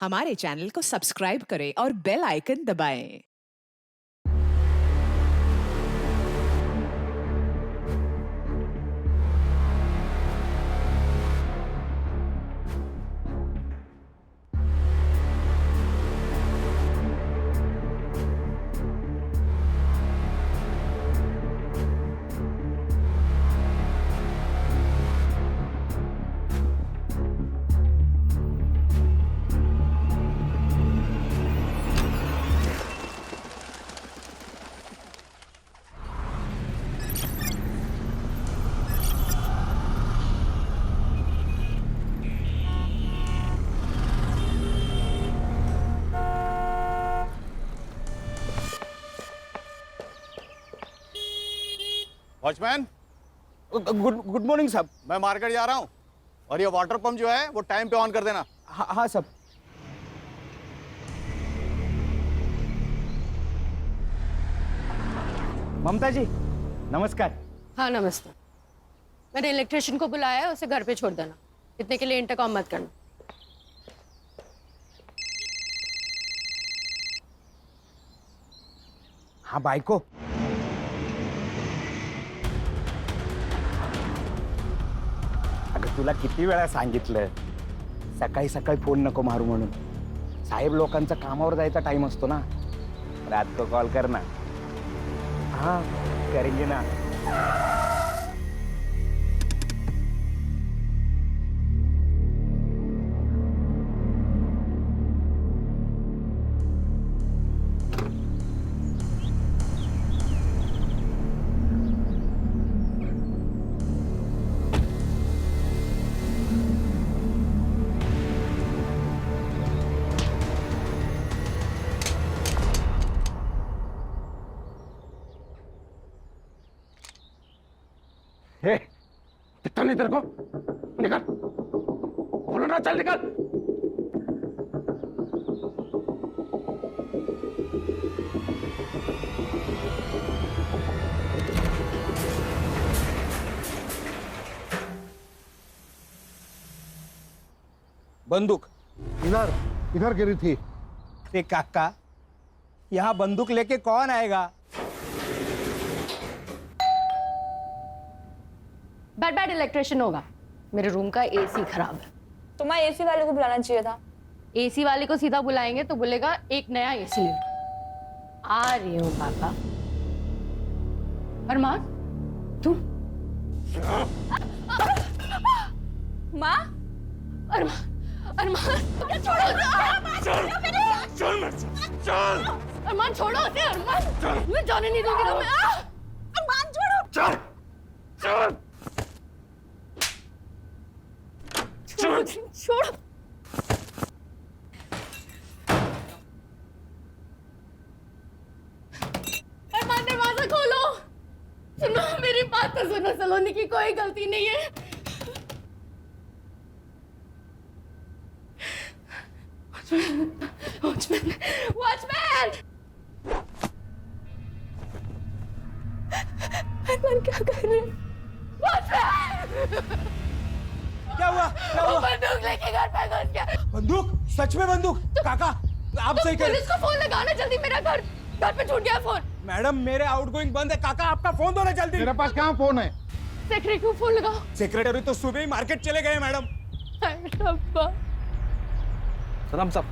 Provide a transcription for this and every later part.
हमारे चैनल को सब्सक्राइब करें और बेल आइकन दबाएं। वॉचमैन, गुड मॉर्निंग साहब। मैं मार्केट जा रहा हूँ और ये वाटर पंप जो है वो टाइम पे ऑन कर देना। हाँ साहब। ममता जी नमस्कार। हाँ नमस्ते। मैंने इलेक्ट्रिशियन को बुलाया है, उसे घर पे छोड़ देना। इतने के लिए इंटरकॉम मत करना। हाँ बायको, अगं तुला किती वेळा सांगितलं सकाळी सकाळी फोन नको मारू म्हणून. साहेब लोकांचा कामावर जायचा टाइम असतो ना. रात को कॉल कर ना. हाँ करेंगे ना. हे, दिखता नहीं तेरे को? निकल, बोलो ना, चल निकल। बंदूक इधर इधर गिरी थी। ते काका, यहाँ बंदूक लेके कौन आएगा? बैड इलेक्ट्रिशियन होगा। मेरे रूम का एसी खराब है। तुम्हारे एसी वाले को बुलाना चाहिए था। एसी वाले को सीधा बुलाएंगे तो बोलेगा एक नया एसी ले लो। आ रही हूँ पापा। अरमान तुम? माँ, अरमान, अरमान छोड़ो चल, अरमान छोड़ो उसे। अरमान मैं जाने नहीं दूंगी तुम्हें। अरमान छोड़ो। चल, चल, छोड़ो। अरमान दरवाजा खोलो। सुनो मेरी बात तो सुनो। सलोनी की कोई गलती नहीं है। Watchman, watchman. अरमान क्या कर रहे हैं? वॉचमैन! क्या हुआ? क्या हुआ? बंदूक लेके घर पे घुस गया। बंदूक? सच में बंदूक? काका आप सही कह रहे पुलिस को फोन लगाना जल्दी। मेरा घर पे छूट गया फोन। मैडम मेरे आउटगोइंग बंद है। काका आपका फोन दो ना जल्दी। तेरे पास कहाँ फोन है? सेक्रेटरी को फोन लगाओ। सेक्रेटरी तो सुबह ही मार्केट चले गए मैडम। अब्बा। सलाम साहब,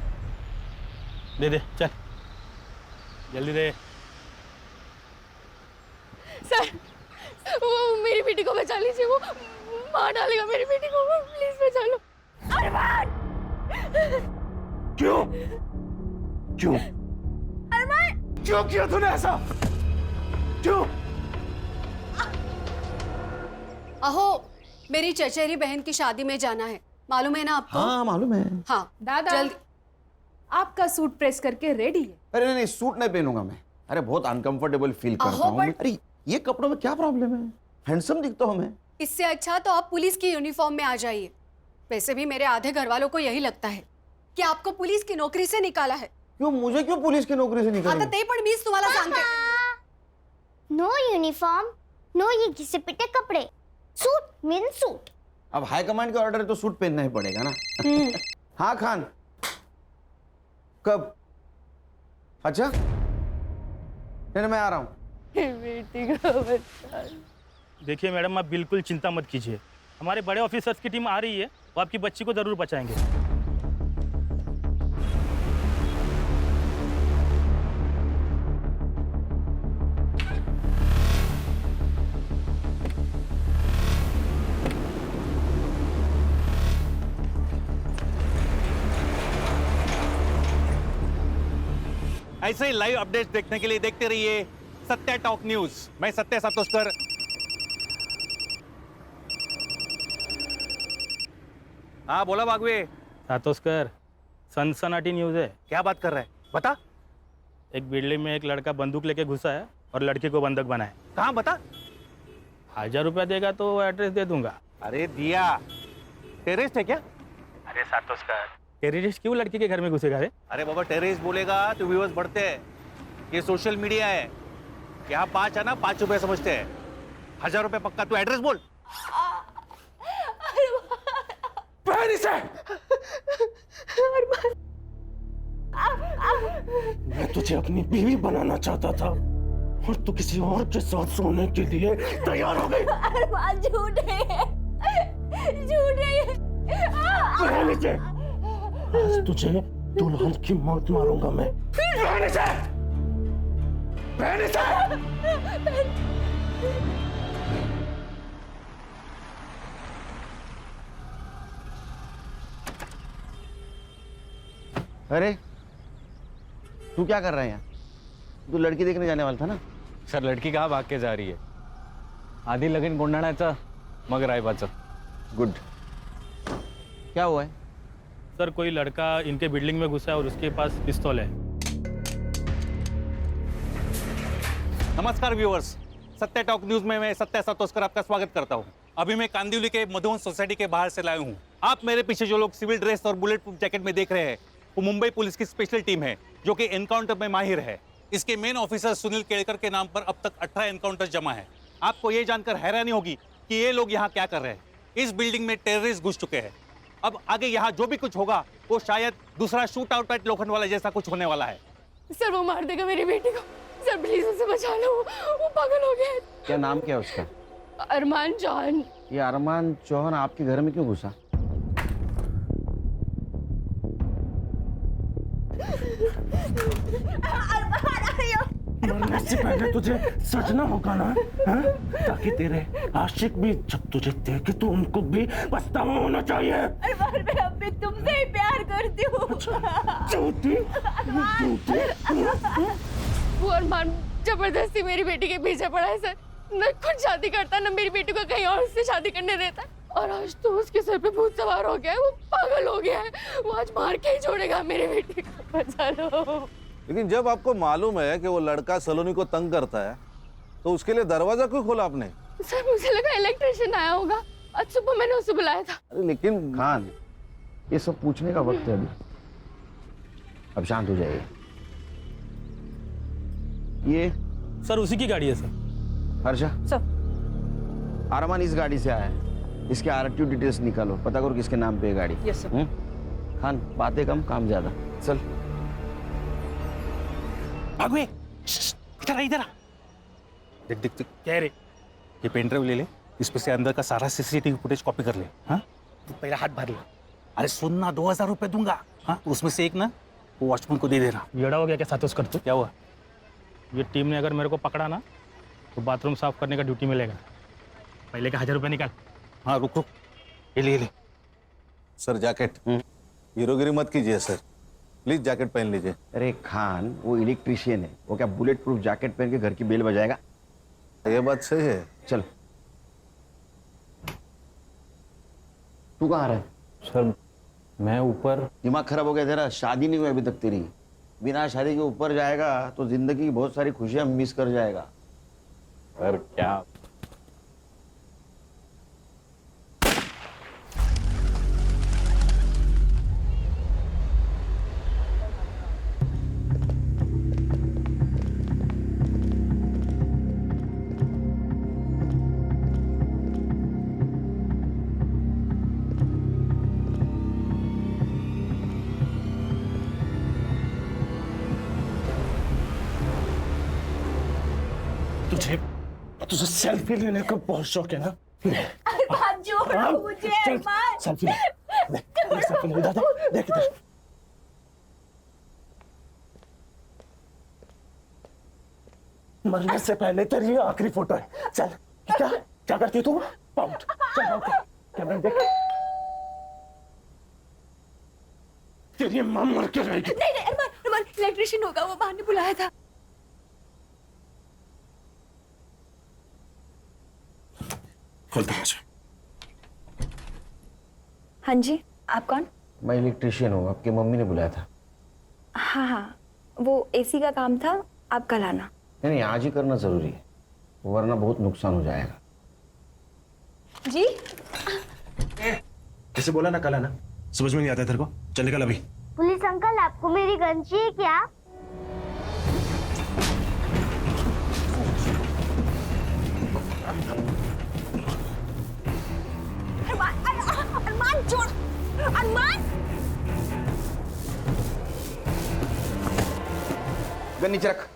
दे दे, चल जल्दी दे। सर वो मेरी बेटी को बचा लीजिए। वो मार डालेगा मेरी बेटी को। प्लीज बचा लो। अरमान! क्यों? क्यों? अरमान! क्यों किया तूने ऐसा? क्यों? अहो, मेरी चचेरी बहन की शादी में जाना है, मालूम है ना आपको? हाँ मालूम है। हाँ दादा जल्दी। आपका सूट प्रेस करके रेडी है। अरे नहीं नहीं, सूट नहीं पहनूंगा मैं। अरे बहुत अनकंफर्टेबल फील करता हूँ मैं। अरे ये कपड़ों में क्या प्रॉब्लम है? हैंडसम दिखता हूँ मैं। इससे अच्छा तो आप पुलिस की यूनिफॉर्म में आ जाइए। वैसे भी मेरे आधे घर वालों को यही लगता है कि आपको पुलिस की नौकरी से निकाला है। क्यों मुझे क्यों पुलिस की नौकरी से निकालेंगे? आता ते पण मीच तुम्हाला सांगते। नो यूनिफॉर्म, नो ये घिसे पिटे कपड़े, सूट मीन सूट। अब हाई कमांड का ऑर्डर है तो सूट पहनना ही पड़ेगा ना। हाँ खान, कब? अच्छा, नहीं मैं आ रहा हूँ। बेटी को बचा लो। देखिए मैडम, आप बिल्कुल चिंता मत कीजिए, हमारे बड़े ऑफिसर्स की टीम आ रही है, वो आपकी बच्ची को जरूर बचाएंगे। ऐसे ही लाइव अपडेट्स देखने के लिए देखते रहिए सत्य टॉक न्यूज। मैं सत्य सातोस्कर। हाँ बोला बागवे। सातोस्कर, सनसनाटी न्यूज़ है। क्या बात कर रहा है, बता। एक बिल्डिंग में एक लड़का बंदूक लेके घुसा है और लड़की को बंधक बनाए। कहाँ बता। 1000 रुपया देगा तो एड्रेस दे दूंगा। अरे दिया, टेररिस्ट है क्या? अरे सातोस्कर, टेररिस्ट क्यों लड़की के घर में घुसेगा रे? अरे बाबा, टेररिस्ट बोलेगा तो व्यूअर्स बढ़ते हैं। ये सोशल मीडिया है, यहाँ 5 है ना, 5 रुपए समझते हैं। 1000 रुपए पक्का, तू एड्रेस बोल। मैं तुझे अपनी बीवी बनाना चाहता था और तू किसी और के साथ सोने के लिए तैयार हो गई। अरमान झूठ है, झूठ है। नीचे, आज तुझे दुल्हन की मौत मारूंगा मैं। नीचे, नीचे। अरे तू क्या कर रहा है यहाँ? तू लड़की देखने जाने वाला था ना? सर लड़की कहाँ भाग के जा रही है? आधी लगीन गोंधळाचं मग रायबाचं। गुड। क्या हुआ है? सर कोई लड़का इनके बिल्डिंग में घुसा है और उसके पास पिस्तौल है। नमस्कार व्यूअर्स, सत्य टॉक न्यूज में मैं सत्य सातोस्कर आपका स्वागत करता हूं। अभी मैं कांदिवली के मधुवन सोसाइटी के बाहर से लाया हूं। आप मेरे पीछे जो लोग सिविल ड्रेस और बुलेट प्रूफ जैकेट में देख रहे हैं, वो मुंबई पुलिस की स्पेशल टीम है जो कि एनकाउंटर में माहिर है। इसके मेन ऑफिसर सुनील केड़कर के नाम पर अब तक 18 एनकाउंटर जमा है। आपको ये जानकर हैरानी होगी कि ये लोग यहाँ क्या कर रहे हैं। इस बिल्डिंग में टेररिस्ट घुस चुके हैं। अब आगे यहाँ जो भी कुछ होगा वो शायद दूसरा शूट आउट एट लोखंडवाला जैसा कुछ होने वाला है। सर वो मार देगा मेरी बेटी को। सर प्लीज उसे बचा लो, वो पागल हो गया है। क्या नाम क्या है उसका? अरमान चौहान। ये अरमान चौहान आपके घर में क्यों घुसा? मरने से पहले तुझे सजना होगा ना, हाँ? ताकि तेरे आशिक भी जब तुझे देखे तो उनको भी पछतावा होना चाहिए। अरमान मैं अब भी तुमसे ही प्यार करती हूँ। झूठी, वो अरमान जबरदस्ती मेरी बेटी के पीछे पड़ा है सर। न खुद शादी करता, न मेरी बेटी को कहीं और से शादी करने देता। और आज तो उसके सर पे भूत सवार हो गया है, वो पागल हो गया है। वो आज मार के ही छोड़ेगा मेरी बेटी को। बचा लो। लेकिन जब आपको मालूम है कि वो लड़का सलोनी को तंग करता है तो उसके लिए दरवाजा क्यों खोला आपने? सर मुझे लगा इलेक्ट्रिशियन आया होगा, आज सुबह मैंने उसे बुलाया था। अरे लेकिन खान, ये सब पूछने का वक्त है अभी। अब शांत हो जाइए। ये सर उसी की गाड़ी है सर। हर्षा सर। अरमान इस गाड़ी से आया है, इसके आरटीओ डिटेल्स निकालो, पता करो किसके नाम पे है गाड़ी। Yes sir. खान बातें कम काम ज्यादा, चल। भागवे, इधर आ, इधर आ। देख देख देख, क्या रे? ये पेन ड्राइव ले ले, इसमें से अंदर का सारा सीसीटीवी फुटेज कॉपी कर ले। हाँ, तू पहला हाथ भर ले। अरे सुन ना, 2000 रुपए दूंगा। हाँ, उसमें से एक ना वो वॉचमैन को दे देना। येड़ा हो गया क्या सातोस्कर तू? क्या हुआ? ये टीम ने अगर मेरे को पकड़ा ना तो बाथरूम साफ करने का ड्यूटी मिलेगा। पहले का 1000 रुपया निकाल। हाँ रुक रुक, ये ले ले। सर जैकेट, हीरोगिरी मत कीजिए सर, प्लीज जैकेट पहन लीजिए। अरे खान, वो इलेक्ट्रिशियन है, वो क्या बुलेट प्रूफ जैकेट पहन के घर की बेल बजाएगा? ये बात सही है। चल। तू कहाँ रहा है? सर मैं ऊपर। दिमाग खराब हो गया तेरा? शादी नहीं हुई अभी तक तेरी। बिना शादी के ऊपर जाएगा तो जिंदगी की बहुत सारी खुशियां मिस कर जाएगा। सर क्या? तुझे सेल्फी लेने का बहुत शौक है ना? अरमान छोड़ो मुझे अरमान। सेल्फी ले, सेल्फी ले, दादा देख इधर। मरने से पहले तेरी आखिरी फोटो है। चल क्या क्या करती है तू? पाउट चल आउट कैमरा देख। तेरी मां मर के रहेगी। नहीं नहीं अरमान अरमान इलेक्ट्रिशियन होगा, वो बाहर ने बुलाया था। खोल दरवाजा। हाँ जी, आप कौन? मैं इलेक्ट्रिशियन हूँ, आपकी मम्मी ने बुलाया था। हाँ हाँ, वो एसी का काम था, आप कल आना। नहीं नहीं, आज ही करना जरूरी है, वरना बहुत नुकसान हो जाएगा। जी कैसे बोला ना कल आना? समझ में नहीं आता तेरे को? चल निकल अभी। पुलिस अंकल, आपको मेरी गन चाहिए क्या? अरमान छोड़, अरमान। गन नीचे रख।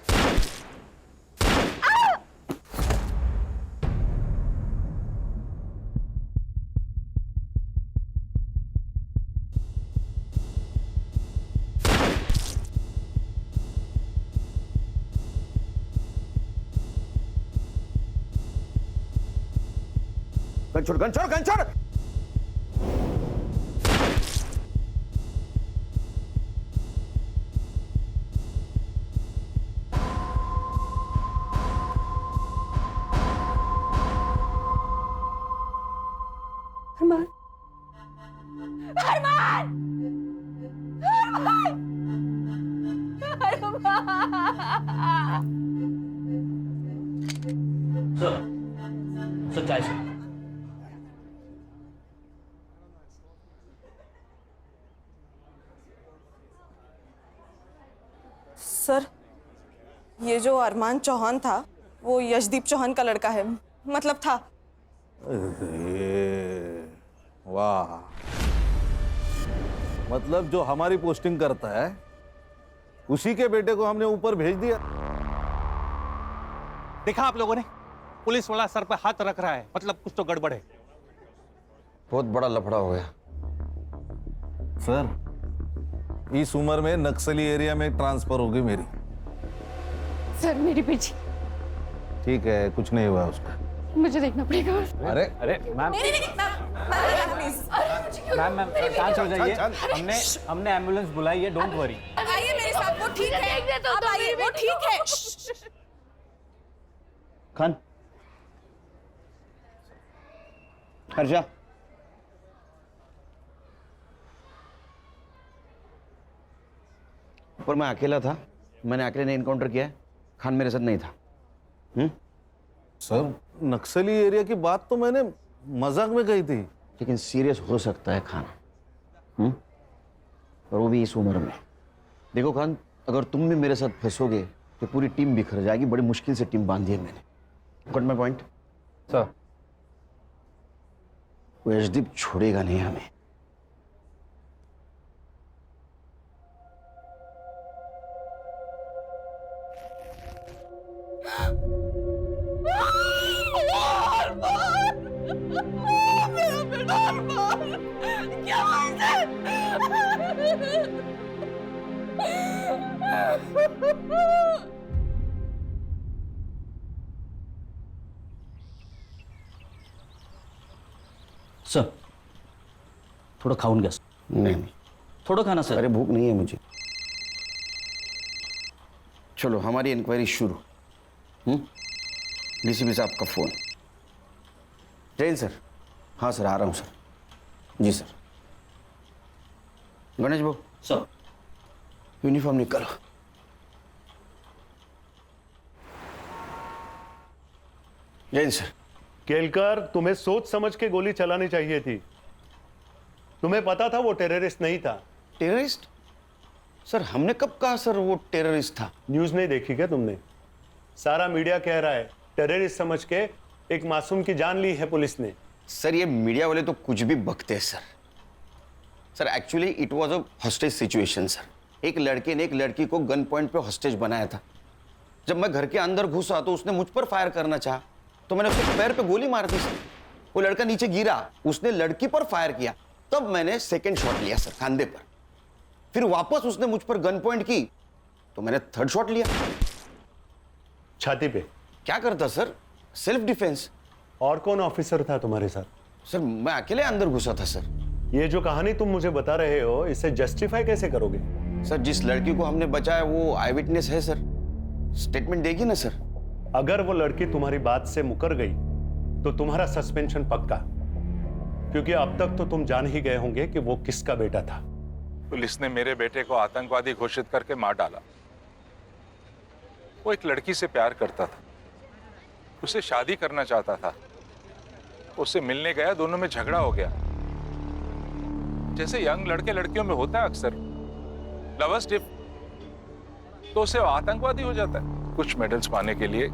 गन छोड़, गन छोड़, गन छोड़। अरमान अरमान अरमान सच्चाई से सर, ये जो अरमान चौहान था वो यशदीप चौहान का लड़का है, मतलब था। अरे, वाह, मतलब जो हमारी पोस्टिंग करता है उसी के बेटे को हमने ऊपर भेज दिया। देखा आप लोगों ने, पुलिस वाला सर पर हाथ रख रहा है, मतलब कुछ तो गड़बड़ है। बहुत बड़ा लफड़ा हो गया। सर, इस उम्र में नक्सली एरिया में ट्रांसफर होगी मेरी। सर मेरी बेटी, ठीक है, कुछ नहीं हुआ उसका। मुझे देखना पड़ेगा। अरे अरे मैम, मैम शांत हो जाइए। हमने एम्बुलेंस बुलाई है, डोंट वरी। आइए मेरे साथ, वो ठीक है। आप आइए, वो ठीक है। खान, हर्षा, पर मैं अकेला था, मैंने अकेले ने इनकाउंटर किया है, खान मेरे साथ नहीं था। सर, नक्सली एरिया की बात तो मैंने मजाक में कही थी, लेकिन सीरियस हो सकता है खान, और वो भी इस उम्र में। देखो खान, अगर तुम भी मेरे साथ फंसोगे तो पूरी टीम बिखर जाएगी। बड़ी मुश्किल से टीम बांधी है मैंने। Got my point? सर, वो यशदीप छोड़ेगा नहीं हमें। सर, थोड़ा खाऊन घ्या. नहीं, थोड़ा खाना सर. अरे भूख नहीं है मुझे. चलो हमारी इंक्वायरी शुरू. डीसीपी साहब का फोन. जैन सर. हाँ सर, आ रहा हूँ सर. जी सर. गणेश भाऊ. सर. यूनिफॉर्म निकालो. जैन सर. केलकर, तुम्हें सोच समझ के गोली चलानी चाहिए थी. तुम्हें पता था वो टेररिस्ट नहीं था. टेररिस्ट? सर हमने कब कहा सर वो टेररिस्ट था? न्यूज नहीं देखी क्या तुमने? सारा मीडिया कह रहा है टेररिस्ट समझ के एक मासूम की जान ली है पुलिस ने. सर ये मीडिया वाले तो कुछ भी बकते हैं sir. Sir actually it was a hostage situation sir. एक लड़के ने एक लड़की को गन पॉइंट पे हॉस्टेज बनाया था. जब मैं घर के अंदर घुसा तो उसने मुझ पर फायर करना चाहा, तो मैंने उसके पैर पे गोली मार दी सर। वो लड़का नीचे गिरा, उसने लड़की पर फायर किया, तब मैंने सेकंड शॉट लिया सर कंधे पर। फिर वापस उसने मुझ पर गन पॉइंट की तो मैंने थर्ड शॉट लिया। छाती पे। क्या करता सर? Self defence. और कौन ऑफिसर था तुम्हारे साथ? सर मैं अकेले अंदर घुसा था सर। ये जो कहानी तुम मुझे बता रहे हो, इसे जस्टिफाई कैसे करोगे? सर जिस लड़की को हमने बचाया वो आई विटनेस है सर, स्टेटमेंट देगी ना सर। अगर वो लड़की तुम्हारी बात से मुकर गई तो तुम्हारा सस्पेंशन पक्का, क्योंकि अब तक तो तुम जान ही गए होंगे कि वो किसका बेटा था। पुलिस ने मेरे बेटे को आतंकवादी घोषित करके मार डाला। वो एक लड़की से प्यार करता था, उसे शादी करना चाहता था। उससे मिलने गया, दोनों में झगड़ा हो गया। जैसे यंग लड़के लड़कियों में होता है अक्सर, लवर्स डिप, तो उसे आतंकवादी हो जाता है। कुछ मेडल्स पाने के लिए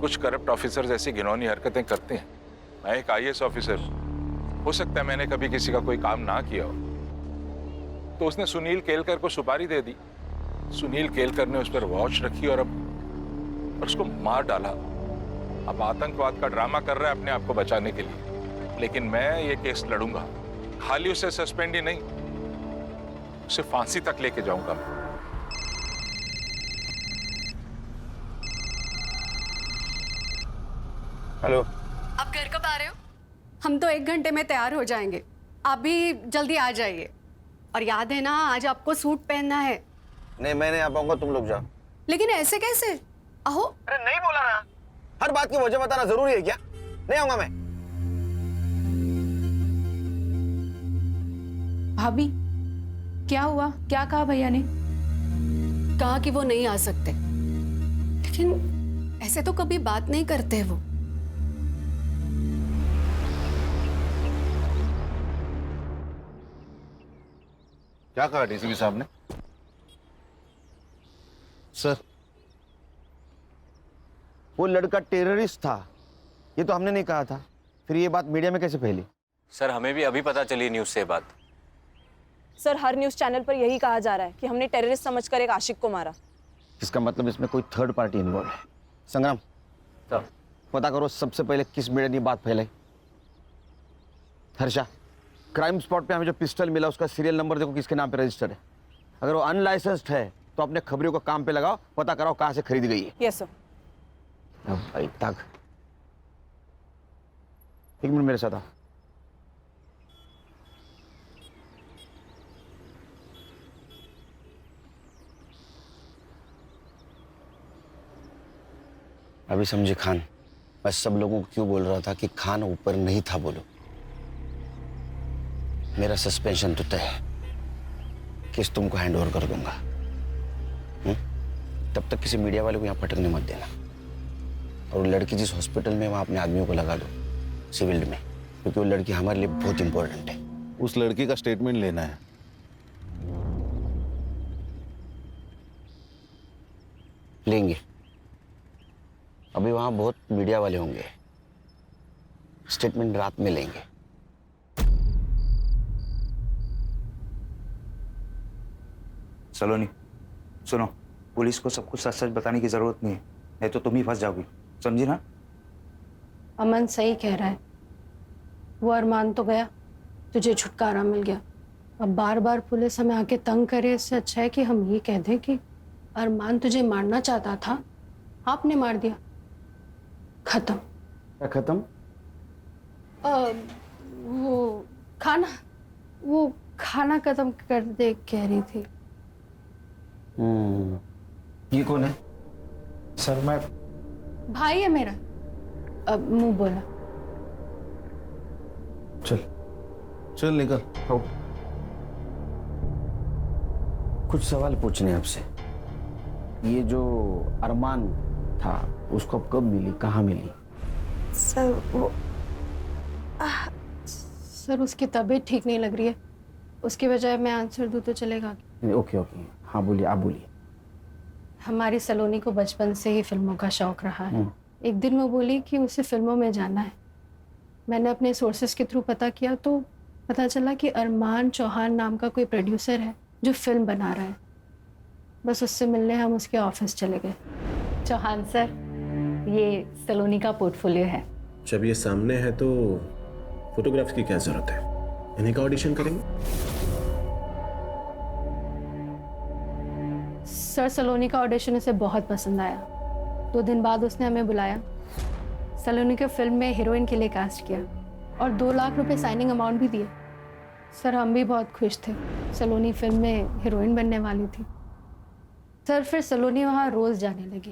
कुछ करप्ट ऑफिसर्स ऐसी घिनौनी हरकतें करते हैं। मैं एक आईएएस ऑफिसर, हो सकता है मैंने कभी किसी का कोई काम ना किया हो, तो उसने सुनील केलकर को सुपारी दे दी। सुनील केलकर ने उस पर वॉच रखी और उसको मार डाला। अब आतंकवाद का ड्रामा कर रहा है अपने आप को बचाने के लिए, लेकिन मैं ये केस लड़ूंगा। खाली उसे सस्पेंड ही नहीं, उसे फांसी तक लेके जाऊंगा मैं। हेलो, आप घर कब आ रहे हो? हम तो 1 घंटे में तैयार हो जाएंगे, आप भी जल्दी आ जाइए। और याद है ना, आज आपको सूट पहनना है। नहीं मैं नहीं आ पाऊंगा, तुम लोग जाओ। लेकिन ऐसे कैसे? आहो। अरे नहीं बोला ना, हर बात की वजह बताना जरूरी है क्या? नहीं आऊंगा मैं। भाभी क्या हुआ? क्या कहा भैया ने? कहा कि वो नहीं आ सकते, लेकिन ऐसे तो कभी बात नहीं करते वो। क्या कहा डीसीपी साहब ने? सर वो लड़का टेररिस्ट था, ये तो हमने नहीं कहा था, फिर ये बात मीडिया में कैसे फैली? सर हमें भी अभी पता चली न्यूज़ से बात। सर हर न्यूज़ चैनल पर यही कहा जा रहा है कि हमने टेररिस्ट समझकर एक आशिक को मारा। इसका मतलब इसमें कोई थर्ड पार्टी इन्वॉल्व है। संग्राम सर पता करो सबसे पहले किस मीडिया ने बात फैलाई। हर्षा, क्राइम स्पॉट पे हमें जो पिस्टल मिला उसका सीरियल नंबर देखो किसके नाम पे रजिस्टर्ड है। अगर वो अनलाइसेंस्ड है तो अपने खबरियों को काम पे लगाओ, पता कराओ कहाँ से खरीद गई है। Yes sir. भाई तक 1 मिनट मेरे साथ आओ। अभी समझे खान, मैं सब लोगों को क्यों बोल रहा था कि खान ऊपर नहीं था बोलो। मेरा सस्पेंशन तो तय है, केस तुमको हैंड ओवर कर दूंगा। तब तक किसी मीडिया वाले को यहाँ फटकने मत देना। और वो लड़की जिस हॉस्पिटल में, वहाँ अपने आदमियों को लगा दो सिविल में, क्योंकि वो लड़की हमारे लिए बहुत इंपॉर्टेंट है। उस लड़की का स्टेटमेंट लेना है। लेंगे, अभी वहाँ बहुत मीडिया वाले होंगे, स्टेटमेंट रात में लेंगे। सलोनी सुनो, पुलिस को सब कुछ सच सच बताने की जरूरत नहीं है तो तुम ही फंस जाओगी, समझी ना? अमन सही कह रहा है, वो अरमान तो गया, तुझे छुटकारा मिल गया। अब बार बार पुलिस हमें आके तंग करे, इससे अच्छा है कि हम ये कह दें कि अरमान तुझे मारना चाहता था, आपने मार दिया, खत्म। क्या खत्म? वो खाना खत्म कर दे कह रही थी। ये कौन है? सर मैं भाई है मेरा। अब मुंह बोला। चल चल निकल। हो कुछ सवाल पूछने हैं आपसे। ये जो अरमान था उसको कब मिली, कहाँ मिली? सर वो सर उसकी तबीयत ठीक नहीं लग रही है, उसकी बजाय मैं आंसर दूँ तो चलेगा? ओके ओके, हाँ बोलिए, आप बोलिए। हमारी सलोनी को बचपन से ही फिल्मों का शौक रहा है। एक दिन वो बोली कि उसे फिल्मों में जाना है। मैंने अपने सोर्सेस के थ्रू पता किया तो पता चला कि अरमान चौहान नाम का कोई प्रोड्यूसर है जो फिल्म बना रहा है। बस उससे मिलने हम उसके ऑफिस चले गए। चौहान सर, ये सलोनी का पोर्टफोलियो है। जब ये सामने है तो फोटोग्राफ्स की क्या जरूरत है? इन्हीं का ऑडिशन करेंगे। सर, सलोनी का ऑडिशन उसे बहुत पसंद आया। 2 दिन बाद उसने हमें बुलाया, सलोनी के फिल्म में हीरोइन के लिए कास्ट किया और 2 लाख रुपए साइनिंग अमाउंट भी दिए। सर, हम भी बहुत खुश थे। सलोनी फिल्म में हीरोइन बनने वाली थी। सर, फिर सलोनी वहाँ रोज जाने लगी।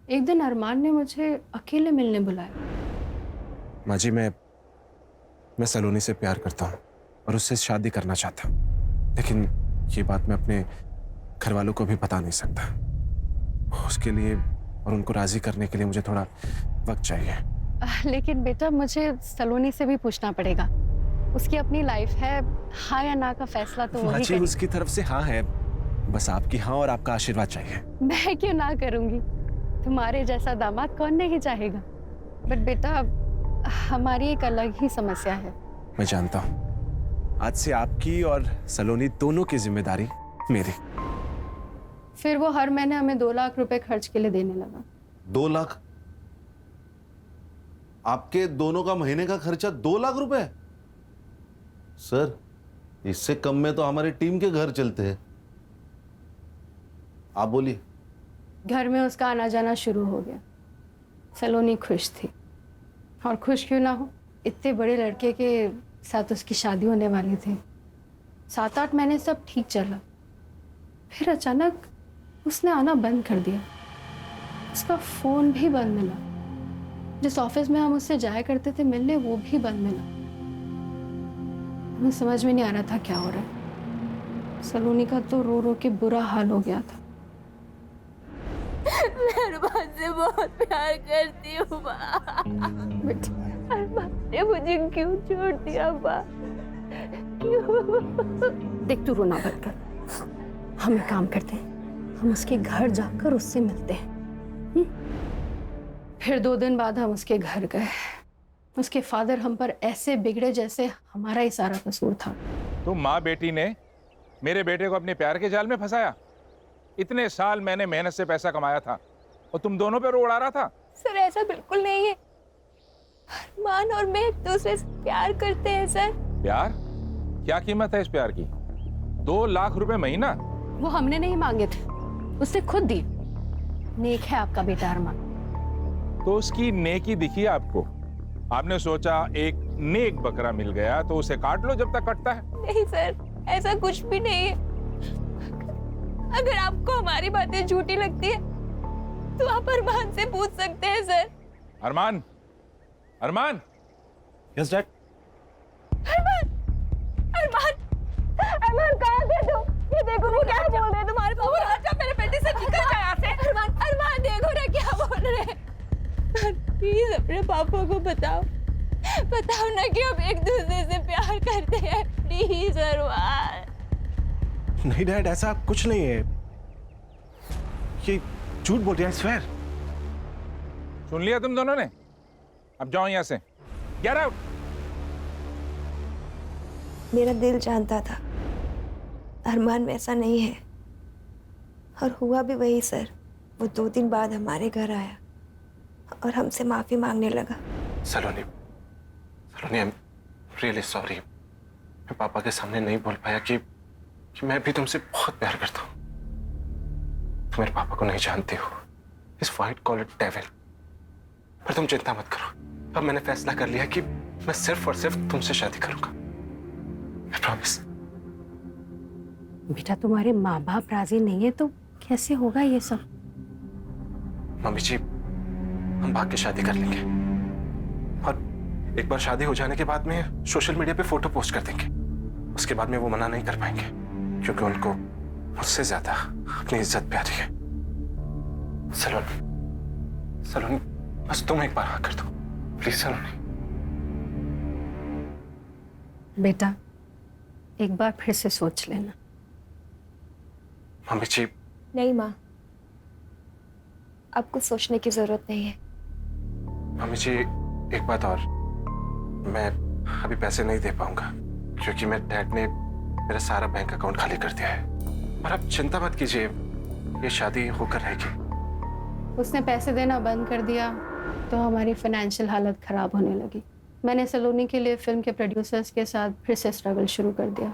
एक दिन अरमान ने मुझे अकेले मिलने बुलाया। माँ जी, मैं सलोनी से प्यार करता हूँ और उससे शादी करना चाहता हूँ, लेकिन ये बात मैं अपने घर वालों को भी बता नहीं सकता। उसके लिए और उनको राजी करने के लिए मुझे थोड़ा वक्त चाहिए। लेकिन बेटा, मुझे सलोनी से भी पूछना पड़ेगा। उसकी अपनी लाइफ है, हाँ या ना का फैसला तो वही करेगी। उसकी तरफ से हाँ है, बस आपकी हाँ और आपका आशीर्वाद चाहिए। मैं क्यों ना करूंगी? तुम्हारे जैसा दामाद कौन नहीं चाहेगा। बट बेटा, हमारी एक अलग ही समस्या है। मैं जानता हूँ, आज से आपकी और सलोनी दोनों की जिम्मेदारी मेरी। फिर वो हर महीने हमें 2 लाख रुपए खर्च के लिए देने लगा। 2 लाख? आपके दोनों का महीने का खर्चा 2 लाख रुपए? सर, इससे कम में तो हमारी टीम के घर चलते हैं। आप बोलिए। घर में उसका आना जाना शुरू हो गया। सलोनी खुश थी, और खुश क्यों ना हो, इतने बड़े लड़के के साथ उसकी शादी होने वाली थी। 7-8 महीने सब ठीक चला, फिर अचानक उसने आना बंद कर दिया। उसका फोन भी बंद मिला। जिस ऑफिस में हम उससे जाया करते थे मिलने, वो भी बंद मिला। हमें समझ में नहीं आ रहा था क्या हो रहा है। सलोनी का तो रो रो के बुरा हाल हो गया था। मैं अरमान से बहुत प्यार करती हूँ माँ। अरमान ने मुझे क्यों छोड़ दिया माँ? क्यों? देख, तू रोना बंद कर। हम एक काम करते हैं, हम उसके घर जाकर उससे मिलते हैं। फिर 2 दिन बाद हम उसके घर गए। उसके फादर हम पर ऐसे बिगड़े जैसे हमारा ही सारा कसूर था। तो माँ बेटी ने मेरे बेटे को अपने प्यार के जाल में फंसाया। इतने साल मैंने मेहनत से पैसा कमाया था और तुम दोनों पे रो उड़ा रहा था। सर, ऐसा बिल्कुल नहीं है। अरमान और मैं एक दूसरे से प्यार करते हैं सर। प्यार? क्या कीमत है इस प्यार की? 2 लाख रुपए महीना? वो हमने नहीं मांगे थे, उसने खुद दी। नेक है आपका बेटा अरमान। तो उसकी नेकी दिखी आपको? आपने सोचा एक नेक बकरा मिल गया तो उसे काट लो जब तक कटता है। नहीं सर, ऐसा कुछ भी नहीं है। अगर आपको हमारी बातें झूठी लगती है तो आप अरमान से पूछ सकते हैं sir. Arman, Arman. Yes dad. Arman, Arman, Arman कहाँ थे तुम? ये देखो वो क्या बोल रहे हैं तुम्हारे पापा। अच्छा, मेरे बेटे से निकल जाए यहाँ से। अरमान, अरमान देखो ना क्या बोल रहे हैं। प्लीज अपने पापा को बताओ, बताओ ना कि हम एक दूसरे से प्यार करते हैं। प्लीज अरमान। नहीं डैड, ऐसा कुछ नहीं है। ये झूठ बोल रहे हैं, स्वेयर। सुन लिया तुम दोनों ने? अब जाओ यहाँ से। Get out. मेरा दिल जानता था अरमान वैसा नहीं है, और हुआ भी वही सर। वो 2 दिन बाद हमारे घर आया और हमसे माफी मांगने लगा। सलोनी, सलोनी, आई एम रियली सॉरी। मैं पापा के सामने नहीं बोल पाया कि मैं भी तुमसे बहुत प्यार करता हूँ। तुम मेरे पापा को नहीं जानती हो, इस व्हाइट कॉलर डेविल। पर तुम चिंता मत करो, अब मैंने फैसला कर लिया कि मैं सिर्फ और सिर्फ तुमसे शादी करूंगा। I promise। बेटा, तुम्हारे माँ बाप राजी नहीं है तो कैसे होगा ये सब? मम्मी जी, हम भाग के शादी कर लेंगे, और एक बार शादी हो जाने के बाद में सोशल मीडिया पे फोटो पोस्ट कर देंगे। उसके बाद में वो मना नहीं कर पाएंगे, क्योंकि उनको मुझसे ज्यादा अपनी इज्जत प्यारी है। सलोनी, सलोनी, बस तुम एक बार हाँ कर दो प्लीज। सलोनी। बेटा, एक बार फिर से सोच लेना। मम्मी जी। नहीं माँ, आपको सोचने की जरूरत नहीं है। मम्मी जी, एक बात और, मैं अभी पैसे नहीं दे पाऊंगा क्योंकि मेरे डैड ने मेरा सारा बैंक अकाउंट खाली कर दिया है। और आप चिंता मत कीजिए, ये शादी होकर रहेगी। उसने पैसे देना बंद कर दिया तो हमारी फाइनेंशियल हालत ख़राब होने लगी। मैंने सलोनी के लिए फिल्म के प्रोड्यूसर्स के साथ फिर से स्ट्रगल शुरू कर दिया।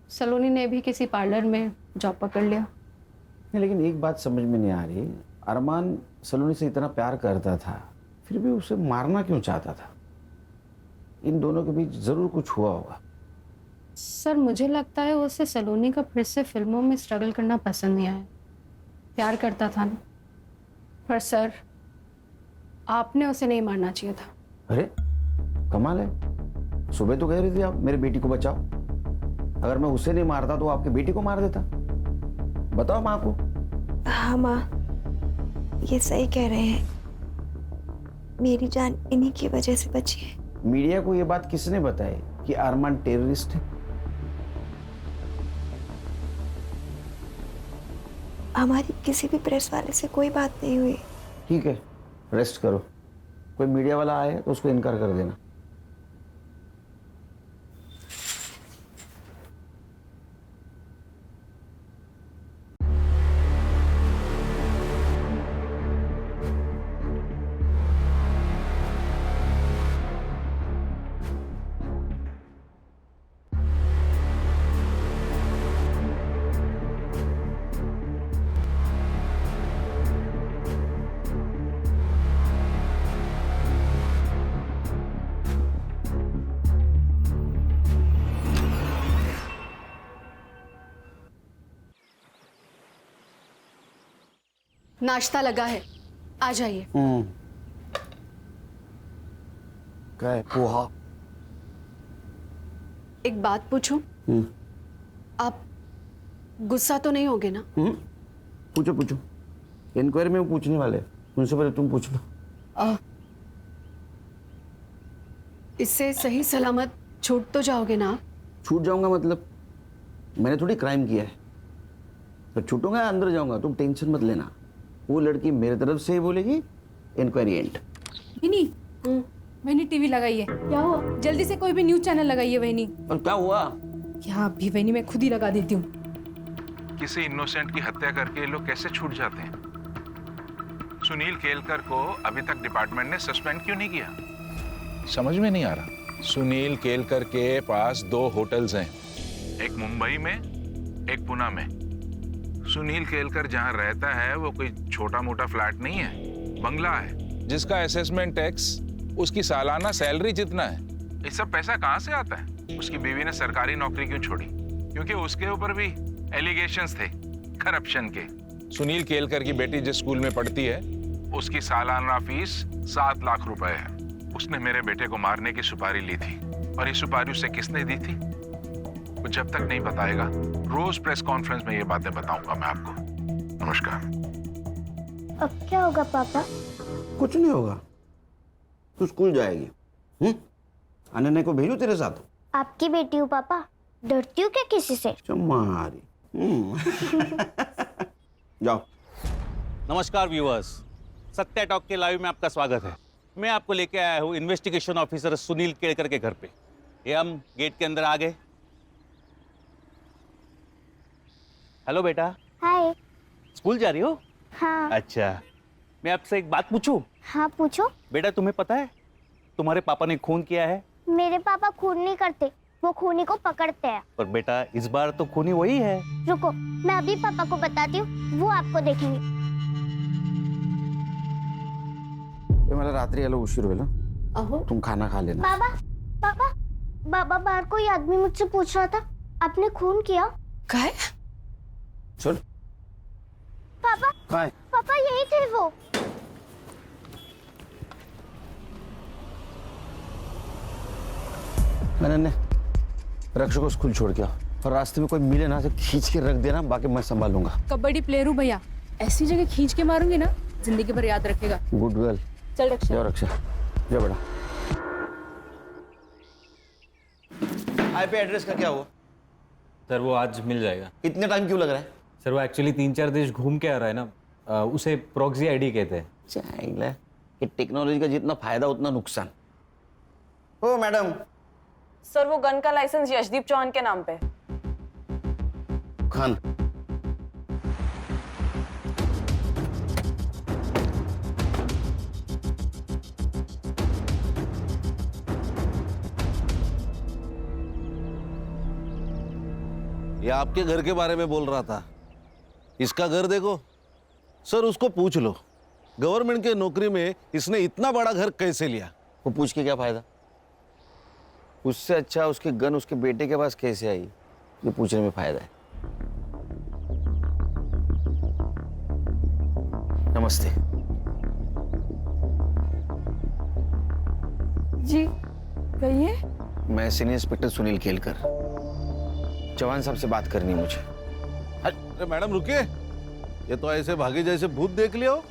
सलोनी ने भी किसी पार्लर में जॉब पकड़ लिया। नहीं, लेकिन एक बात समझ में नहीं आ रही, अरमान सलोनी से इतना प्यार करता था, फिर भी उसे मारना क्यों चाहता था? इन दोनों के बीच जरूर कुछ हुआ होगा। सर मुझे लगता है उसे सलोनी का फिर से फिल्मों में स्ट्रगल करना पसंद नहीं आया। प्यार करता था ना। पर सर आपने उसे नहीं मारना चाहिए था। अरे कमाल है, सुबह तो कह रही थी आप मेरी बेटी को बचाओ। अगर मैं उसे नहीं मारता तो आपकी बेटी को मार देता। बताओ माँ को। हाँ माँ, ये सही कह रहे हैं। मेरी जान इन्हीं की वजह से बची है। मीडिया को ये बात किसने बताई कि अरमान टेररिस्ट है? हमारी किसी भी प्रेस वाले से कोई बात नहीं हुई। ठीक है, रेस्ट करो। कोई मीडिया वाला आए तो उसको इनकार कर देना। नाश्ता लगा है, आ जाइए। क्या है? पोहा। एक बात पूछूं? आप गुस्सा तो नहीं होगे ना? पूछो पूछो। इंक्वायरी में वो पूछने वाले, उनसे पहले तुम पूछ लो। इससे सही सलामत छूट तो जाओगे ना? छूट जाऊंगा मतलब? मैंने थोड़ी क्राइम किया है तो छूटूंगा, अंदर जाऊंगा। तुम टेंशन मत लेना। वो लड़की मेरे तरफ से ही बोलेगी, इंक्वायरी एंड। वहीनी, वहीनी टीवी लगाइए। क्या हुआ? जल्दी से कोई भी न्यूज चैनल लगाइए वहीनी। और क्या हुआ? क्या अभी वहीनी मैं खुद ही लगा देती हूँ। किसी इनोसेंट की हत्या करके ये लोग कैसे छूट जाते हैं? सुनील केलकर को अभी तक डिपार्टमेंट ने सस्पेंड क्यों नहीं किया? समझ में नहीं आ रहा। सुनील केलकर के पास 2 होटल्स हैं, एक मुंबई में, एक पुणे में। सुनील केलकर जहां रहता है वो कोई छोटा मोटा फ्लैट नहीं है, बंगला है जिसका असेसमेंट टैक्स उसकी सालाना सैलरी जितना है। ये सब पैसा कहां से आता है? उसकी बीवी ने सरकारी नौकरी क्यों छोड़ी? क्योंकि उसके ऊपर भी एलिगेशंस थे करप्शन के। सुनील केलकर की बेटी जिस स्कूल में पढ़ती है उसकी सालाना फीस 7 लाख रुपए है। उसने मेरे बेटे को मारने की सुपारी ली थी और ये सुपारी उसे किसने दी थी वो जब तक नहीं बताएगा, रोज प्रेस कॉन्फ्रेंस में ये बातें बताऊंगा मैं आपको। नमस्कार। अब क्या होगा पापा? कुछ नहीं होगा, तू स्कूल जाएगी। अनन्या को भेजू तेरे साथ? आपकी बेटी हूँ पापा, डरती हूँ क्या किसी से? चमारी। जाओ। नमस्कार व्यूअर्स, सत्या टॉक के लाइव में आपका स्वागत है। मैं आपको लेके आया हूँ इन्वेस्टिगेशन ऑफिसर सुनील केलकर के घर पे। ये हम गेट के अंदर आ गए। हेलो बेटा। हाय। स्कूल जा रही हो? हाँ। अच्छा, मैं आपसे एक बात पूछूं? हाँ पूछो। बेटा तुम्हें पता है तुम्हारे पापा ने खून किया है? मेरे पापा खून नहीं करते, वो खूनी को पकड़ते हैं। पर बेटा इस बार तो खूनी वही है। रुको, मैं अभी पापा को बताती हूँ, वो आपको देखेंगे। मला रात्री यायला उशीर होईल। तुम खाना खा लेना। बाबा पापा, बाबा बाहर कोई आदमी मुझसे पूछ रहा था, आपने खून किया? क्या? चल। पापा पापा यही थे वो। मैंने रक्षक को स्कूल छोड़ के आओ और रास्ते में कोई मिले ना तो खींच के रख देना, बाकी मैं संभालूंगा। कबड्डी प्लेयर हूँ भैया, ऐसी जगह खींच के मारूंगी ना जिंदगी भर याद रखेगा। Good girl. चल रक्षा। जाओ रक्षा, जाओ बेटा। आईपी एड्रेस का क्या हुआ? सर वो आज मिल जाएगा। इतने टाइम क्यों लग रहा है? सर वो एक्चुअली 3-4 देश घूम के आ रहा है ना, उसे प्रॉक्सी आईडी कहते हैं। चाहिए कि टेक्नोलॉजी का जितना फायदा उतना नुकसान। ओ मैडम। सर वो गन का लाइसेंस यशदीप चौहान के नाम पे। खान ये आपके घर के बारे में बोल रहा था। इसका घर देखो सर, उसको पूछ लो गवर्नमेंट के नौकरी में इसने इतना बड़ा घर कैसे लिया। वो पूछ के क्या फायदा? उससे अच्छा उसके गन उसके बेटे के पास कैसे आई, ये पूछने में फायदा है। नमस्ते जी कहिए। मैं सीनियर इंस्पेक्टर सुनील केलकर, चौहान साहब से बात करनी है मुझे। अरे मैडम रुकिए, ये तो ऐसे भागे जैसे भूत देख लिया हो।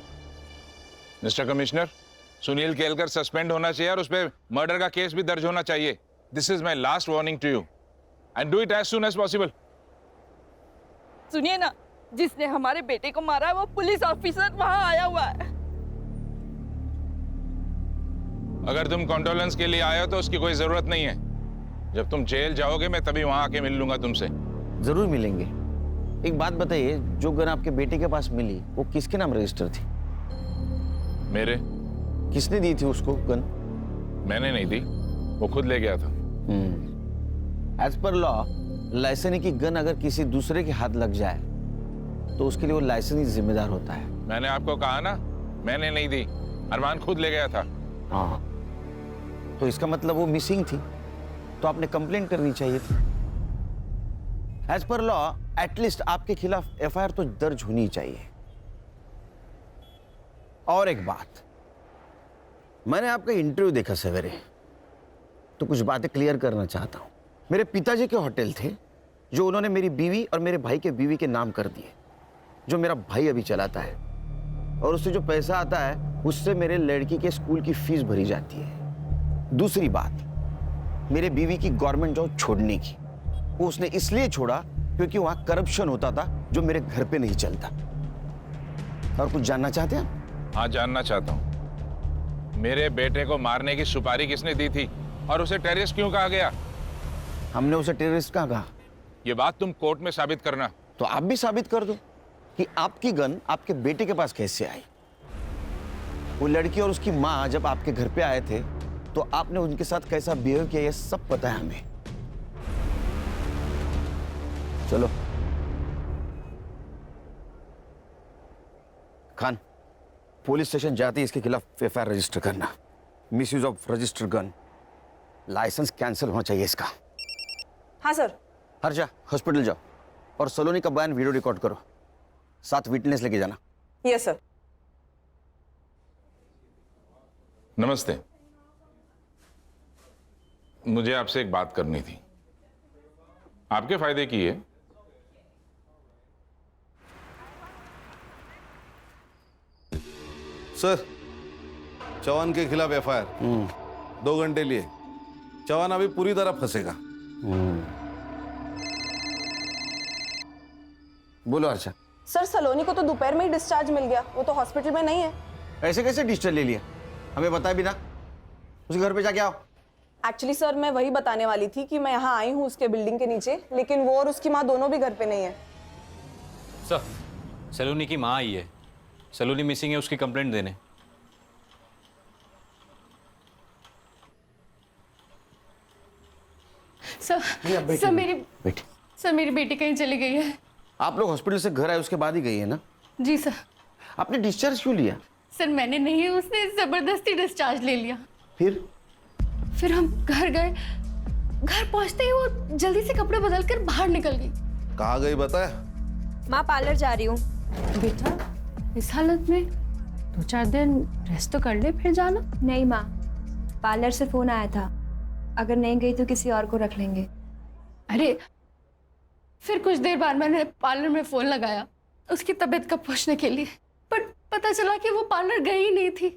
Mister commissioner, Sunil Kelkar suspend होना चाहिए और उस पर मर्डर का केस भी दर्ज होना चाहिए। This is my last warning to you and do it as soon as possible. सुनिए ना, जिसने हमारे बेटे को मारा है वो पुलिस ऑफिसर वहां आया हुआ है। अगर तुम कॉन्डोलेंस के लिए आए हो तो उसकी कोई जरूरत नहीं है। जब तुम जेल जाओगे मैं तभी वहां आके मिल लूंगा तुमसे। जरूर मिलेंगे। एक बात बताइए, जो गन आपके बेटे के पास मिली वो किसके नाम रजिस्टर थी? मेरे। किसने दी थी उसको गन? मैंने नहीं दी, वो खुद ले गया था। एज पर लॉ, लाइसेंस की गन अगर किसी दूसरे के हाथ लग जाए तो उसके लिए वो लाइसेंस जिम्मेदार होता है। मैंने आपको कहा ना, मैंने नहीं दी, अरमान खुद ले गया था। हाँ, तो इसका मतलब वो मिसिंग थी, तो आपने कंप्लेंट करनी चाहिए थी। एज पर लॉ एटलीस्ट आपके खिलाफ एफआईआर तो दर्ज होनी चाहिए। और एक बात, मैंने आपका इंटरव्यू देखा सवेरे, तो कुछ बातें क्लियर करना चाहता हूं। मेरे पिताजी के होटल थे जो उन्होंने मेरी बीवी और मेरे भाई के बीवी के नाम कर दिए, जो मेरा भाई अभी चलाता है, और उससे जो पैसा आता है उससे मेरे लड़की के स्कूल की फीस भरी जाती है। दूसरी बात, मेरे बीवी की गवर्नमेंट जॉब छोड़ने की, वो उसने इसलिए छोड़ा क्योंकि वहां करप्शन होता था जो मेरे घर पे नहीं चलता। और कुछ जानना चाहते हैं? हाँ, जानना चाहता हूँ। मेरे बेटे को मारने की सुपारी किसने दी थी और उसे टेररिस्ट क्यों कहा गया? हमने उसे टेररिस्ट कहाँ कहा? ये बात तुम कोर्ट में साबित करना। तो आप भी साबित कर दो कि आपकी गन आपके बेटे के पास कैसे आई। वो लड़की और उसकी माँ जब आपके घर पे आए थे तो आपने उनके साथ कैसा बिहेव किया, ये सब पता है हमें। चलो खान, पुलिस स्टेशन जाते ही इसके खिलाफ एफआईआर रजिस्टर करना। Misuse of register gun, license cancel होना चाहिए इसका। हाँ सर। हर्षा, हॉस्पिटल जाओ और सलोनी का बयान वीडियो रिकॉर्ड करो, साथ विटनेस लेके जाना। Yes sir. नमस्ते, मुझे आपसे एक बात करनी थी, आपके फायदे की है। सर, चौहान के खिलाफ एफआईआर 2 घंटे लिए। चौहान अभी पूरी तरह फंसेगा। बोलो हर्षा। सर, सलोनी को तो दोपहर में ही डिस्चार्ज मिल गया, वो तो हॉस्पिटल में नहीं है। ऐसे कैसे डिस्चार्ज ले लिया? हमें बताया भी ना। उसके घर पे जाके आओ। एक्चुअली सर, मैं वही बताने वाली थी कि मैं यहाँ आई हूँ उसके बिल्डिंग के नीचे, लेकिन वो और उसकी माँ दोनों भी घर पे नहीं है। सर, सलोनी की माँ आई है, सलोनी मिसिंग है, उसकी कंप्लेंट देने। सर मेरी बेटी कहीं चली गई है। आप लोग हॉस्पिटल से घर आए उसके बाद ही गई है ना? जी सर। आपने डिस्चार्ज क्यों लिया? सर मैंने नहीं, उसने जबरदस्ती डिस्चार्ज ले लिया। फिर हम घर गए, घर पहुंचते ही वो जल्दी से कपड़े बदल कर बाहर निकल गई। कहाँ गई बताया? माँ, पार्लर जा रही हूँ। बेटा, इस हालत में 2-4 दिन रेस्ट तो कर ले, फिर जाना। नहीं माँ, पार्लर से फोन आया था, अगर नहीं गई तो किसी और को रख लेंगे। अरे फिर कुछ देर बाद मैंने पार्लर में फोन लगाया उसकी तबीयत का पूछने के लिए, पर पता चला कि वो पार्लर गई ही नहीं थी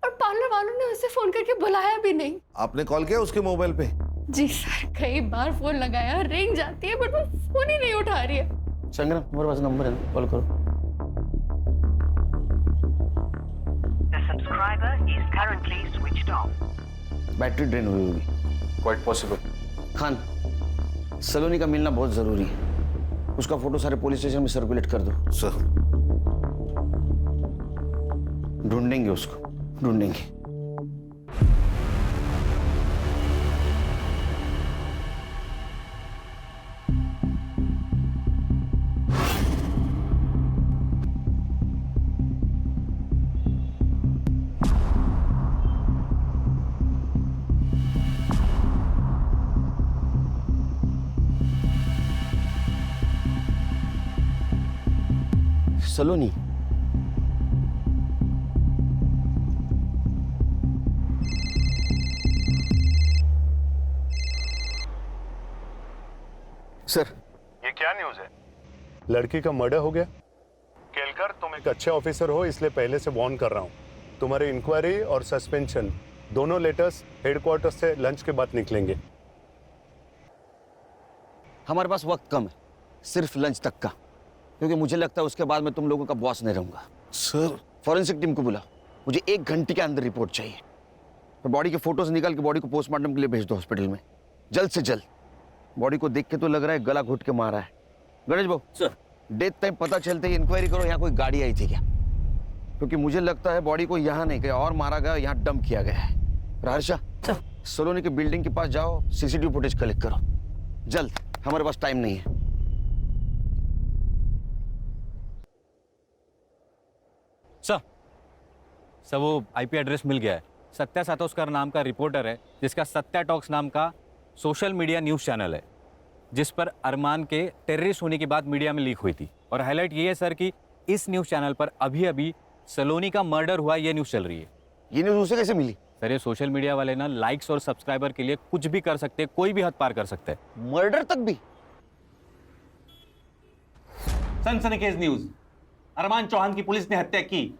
और पार्लर वालों ने उसे फोन करके बुलाया भी नहीं। आपने कॉल किया उसके मोबाइल पे? जी सर, कई बार फोन लगाया, रिंग जाती है बट वो फोन ही नहीं उठा रही है। संग्राम, मेरे पास नंबर है, कॉल करो। बैटरी ड्रेन हुई होगी। Quite possible. खान, सलोनी का मिलना बहुत जरूरी है, उसका फोटो सारे पुलिस स्टेशन में सर्कुलेट कर दो। सर। ढूंढेंगे उसको, ढूंढेंगे। सलोनी। सर, ये क्या न्यूज़ है? लड़की का मर्डर हो गया। केलकर, तुम एक अच्छे ऑफिसर हो, इसलिए पहले से वार्न कर रहा हूँ। तुम्हारे इंक्वायरी और सस्पेंशन दोनों लेटर्स हेडक्वार्टर से लंच के बाद निकलेंगे। हमारे पास वक्त कम है, सिर्फ लंच तक का, क्योंकि मुझे लगता है उसके बाद मैं तुम लोगों का बॉस नहीं रहूंगा। सर, फॉरेंसिक टीम को बुला, मुझे 1 घंटे के अंदर रिपोर्ट चाहिए। तो बॉडी के फोटोज निकाल के बॉडी को पोस्टमार्टम के लिए भेज दो हॉस्पिटल में, जल्द से जल्द। बॉडी को देख के तो लग रहा है गला घुट के मारा है। गणेश बाबू सर, डेथ टाइम पता चलते ही इंक्वायरी करो यहाँ कोई गाड़ी आई थी क्या, क्योंकि मुझे लगता है बॉडी को यहाँ नहीं, कहीं और मारा गया, यहाँ डंप किया गया है। हर्षा, सलोनी के बिल्डिंग के पास जाओ, सीसीटीवी फुटेज कलेक्ट करो जल्द, हमारे पास टाइम नहीं है। सर वो आईपी एड्रेस मिल गया है। सत्या सातोस्कर नाम का रिपोर्टर है, जिसका सत्या टॉक्स नाम का सोशल मीडिया न्यूज़ चैनल है, जिस पर अरमान के टेररिस्ट होने की बात मीडिया में लीक हुई थी। और हाईलाइट ये है सर कि इस न्यूज़ चैनल पर अभी अभी सलोनी का मर्डर हुआ, ये न्यूज़ चल रही है। ये न्यूज़ उसे कैसे मिली? सर ये सोशल मीडिया वाले ना लाइक्स और सब्सक्राइबर के लिए कुछ भी कर सकते हैं, कोई भी हद पार कर सकते हैं। मर्डर तक भी? सनसनीखेज न्यूज। अरमान चौहान की पुलिस ने हत्या की,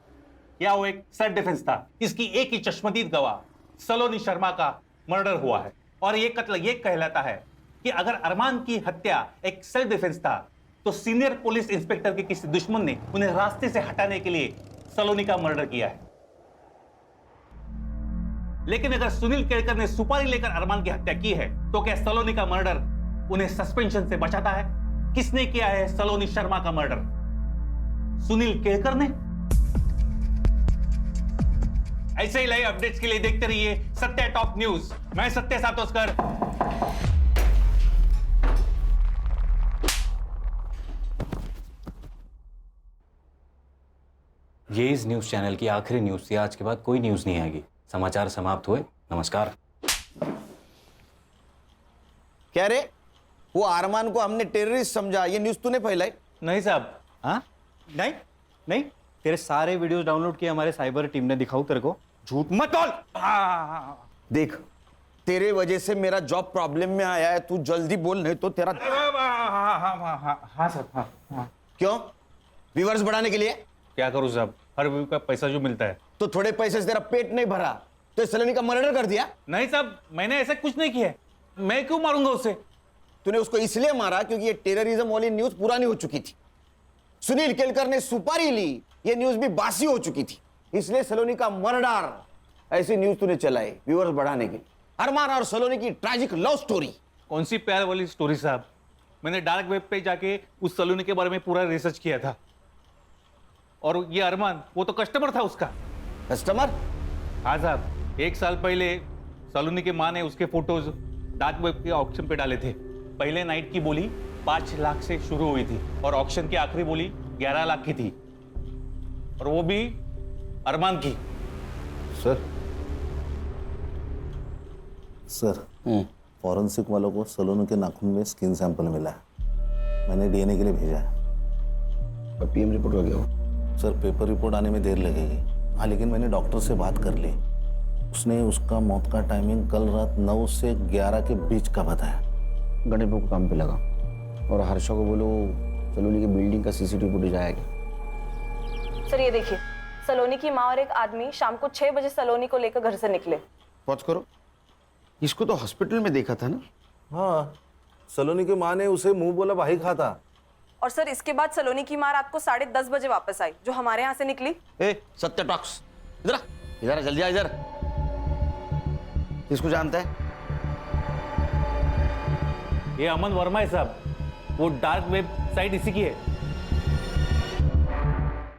या वो एक सेल्फ डिफेंस था? इसकी एक ही चश्मदीद गवाह सलोनी शर्मा का मर्डर हुआ है, और ये कत्ल ये कहलाता है कि अगर अरमान की हत्या एक सेल्फ डिफेंस था, तो सीनियर पुलिस इंस्पेक्टर के किसी दुश्मन ने उन्हें रास्ते से हटाने के लिए सलोनी का मर्डर किया है। लेकिन अगर सुनील केड़कर ने सुपारी लेकर अरमान की हत्या की है, तो क्या सलोनी का मर्डर उन्हें सस्पेंशन से बचाता है? किसने किया है सलोनी शर्मा का मर्डर? सुनील केड़कर ने? ऐसे ही लाइव अपडेट्स के लिए देखते रहिए सत्या टॉप न्यूज। मैं सत्या सातोस्कर। ये इस न्यूज़ चैनल की आखिरी न्यूज़ थी। आज के बाद कोई न्यूज़ नहीं आएगी। समाचार समाप्त हुए। नमस्कार। क्या रे, वो अरमान को हमने टेररिस्ट समझा, ये न्यूज़ तूने फैलाई? नहीं साहब। हाँ नहीं नहीं, तेरे सारे वीडियोस डाउनलोड किए हमारे साइबर टीम ने। दिखाऊं तेरे को? झूठ मत बोल। देख, तेरे वजह से मेरा जॉब प्रॉब्लम में आया है, तू जल्दी बोल, नहीं तो तेरा। हाँ सर, हाँ। क्यों? व्यूअर्स बढ़ाने के लिए? क्या करूं साहब, हर व्यू का पैसा जो मिलता है। तो थोड़े पैसे से तेरा पेट नहीं भरा तो सलोनी का मर्डर कर दिया? नहीं साहब, मैंने ऐसा कुछ नहीं किया। मैं क्यों मारूंगा उसे? तूने उसको इसलिए मारा क्योंकि ये टेररिज्म वाली न्यूज पुरानी हो चुकी थी। सुनील केलकर ने सुपारी ली, ये न्यूज भी बासी हो चुकी थी, इसलिए सलोनी का मर्डर ऐसी न्यूज तूने चलाई व्यूअर्स बढ़ाने के लिए। अरमान और सलोनी की ट्रैजिक लव स्टोरी। कौन सी प्यार वाली स्टोरी साहब? मैंने डार्क वेब पे जाके उस सलोनी के बारे में पूरा रिसर्च किया था, और ये अरमान वो तो कस्टमर था उसका। कस्टमर? हाँ साहब, 1 साल पहले सलोनी के माँ ने उसके फोटोज डार्क वेब के ऑक्शन पे डाले थे। पहले नाइट की बोली 5 लाख से शुरू हुई थी, और ऑक्शन की आखिरी बोली 11 लाख की थी, और वो भी अरमान की। सर, फॉरेंसिक वालों को सलोनी के नाखून में स्किन सैंपल मिला है। मैंने डीएनए के लिए भेजा है। और पीएम रिपोर्ट हो गया हो? सर, पेपर रिपोर्ट आने में देर लगेगी। हाँ, लेकिन मैंने डॉक्टर से बात कर ली। उसने उसका मौत का टाइमिंग कल रात 9 से 11 के बीच का बताया। गणेश को काम पे लगा, और हर्षा को बोलो सलोनी की बिल्डिंग का सीसीटीवी फुटेज आएगा। सर ये देखिए, सलोनी की माँ और एक आदमी शाम को 6 बजे सलोनी को लेकर घर से निकले। पॉज करो, इसको तो हॉस्पिटल में देखा था ना? हाँ, सलोनी की माँ ने उसे मुंह बोला भाई खाता। और सर इसके बाद सलोनी की माँ रात को 10:30 बजे वापस आई, जो हमारे यहाँ से निकली। सत्या टॉक्स, इधर इधर जल्दी आ इधर। किसको जानता है? ये अमन वर्मा है साहब, वो डार्क वेब साइट इसी की है।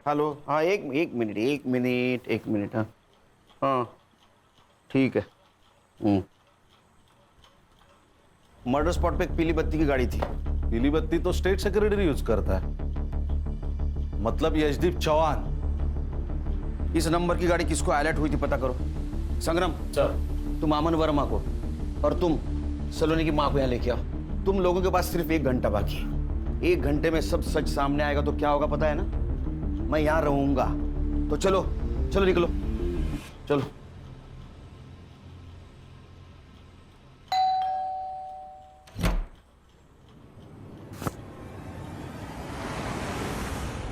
हेलो, हाँ एक मिनट। हाँ ठीक है। मर्डर स्पॉट पे एक पीली बत्ती की गाड़ी थी। पीली बत्ती तो स्टेट सेक्रेटरी यूज करता है, मतलब यशदीप चौहान। इस नंबर की गाड़ी किसको अलर्ट हुई थी पता करो। संग्राम सर, तुम अमन वर्मा को और तुम सलोनी की माँ को यहाँ लेके आओ। तुम लोगों के पास सिर्फ 1 घंटा बाकी है। 1 घंटे में सब सच सामने आएगा तो क्या होगा पता है ना? मैं यहाँ रहूंगा। तो चलो चलो निकलो, चलो।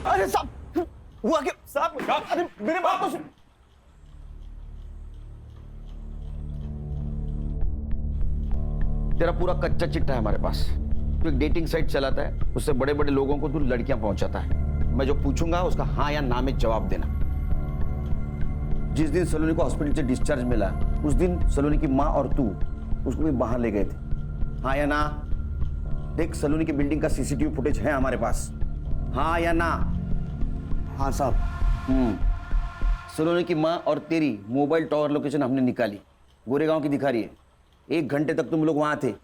अरे साहब, हुआ क्या साहब? अरे मेरे बात तो सुन। तेरा पूरा कच्चा चिट्ठा है हमारे पास। तू एक डेटिंग साइट चलाता है, उससे बड़े बड़े लोगों को तू लड़कियां पहुंचाता है। मैं जो पूछूंगा उसका हाँ या ना में जवाब देना। जिस दिन सलोनी को हॉस्पिटल से डिस्चार्ज मिला, उस दिन सलोनी की माँ और तू उसको भी बाहर ले गए थे, हाँ या ना? देख, सलोनी की बिल्डिंग का सीसीटीवी फुटेज है हमारे पास, हाँ या ना? हाँ साहब। सलोनी की माँ और तेरी मोबाइल टावर लोकेशन हमने निकाली, गोरेगांव की दिखा रही है। 1 घंटे तक तुम लोग वहां थे।